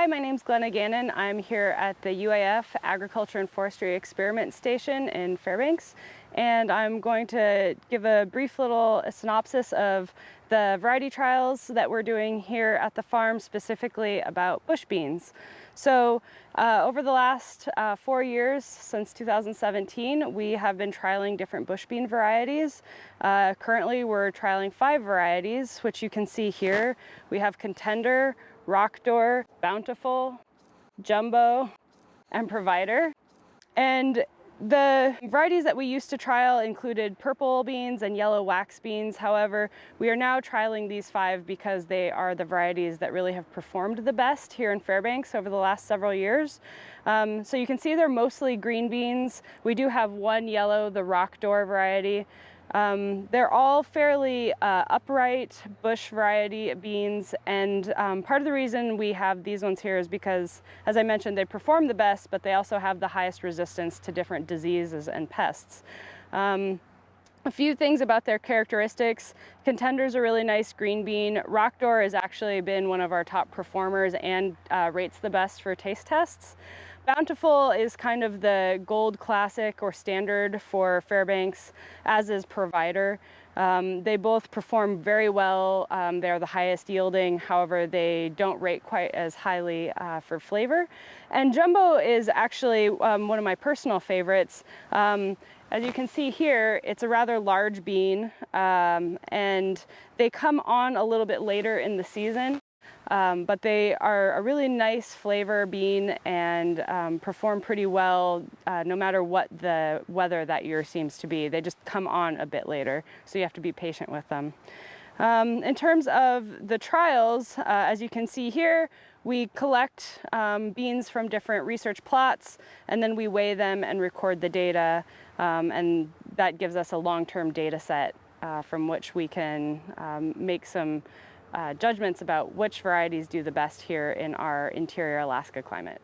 Hi, my name's Glenna Gannon. I'm here at the UAF Agriculture and Forestry Experiment Station in Fairbanks, and I'm going to give a brief little synopsis of the variety trials that we're doing here at the farm, specifically about bush beans. So over the last 4 years, since 2017, we have been trialing different bush bean varieties. Currently, we're trialing 5 varieties, which you can see here. We have Contender, Rockdoor, Bountiful, Jumbo, and Provider. And the varieties that we used to trial included purple beans and yellow wax beans. However, we are now trialing these 5 because they are the varieties that really have performed the best here in Fairbanks over the last several years. So you can see they're mostly green beans. We do have one yellow, the Rockdoor variety. They're all fairly upright bush variety beans, and part of the reason we have these ones here is because, as I mentioned, they perform the best, but they also have the highest resistance to different diseases and pests. A few things about their characteristics. Contender's a really nice green bean. Rockdoor has actually been one of our top performers and rates the best for taste tests. Bountiful is kind of the gold classic or standard for Fairbanks, as is Provider. They both perform very well. They're the highest yielding, however, they don't rate quite as highly for flavor. And Jumbo is actually one of my personal favorites. As you can see here, it's a rather large bean, and they come on a little bit later in the season. But they are a really nice flavor bean and perform pretty well no matter what the weather that year seems to be. They just come on a bit later, so you have to be patient with them. In terms of the trials, as you can see here, we collect beans from different research plots, and then we weigh them and record the data, and that gives us a long-term data set from which we can make some judgments about which varieties do the best here in our interior Alaska climate.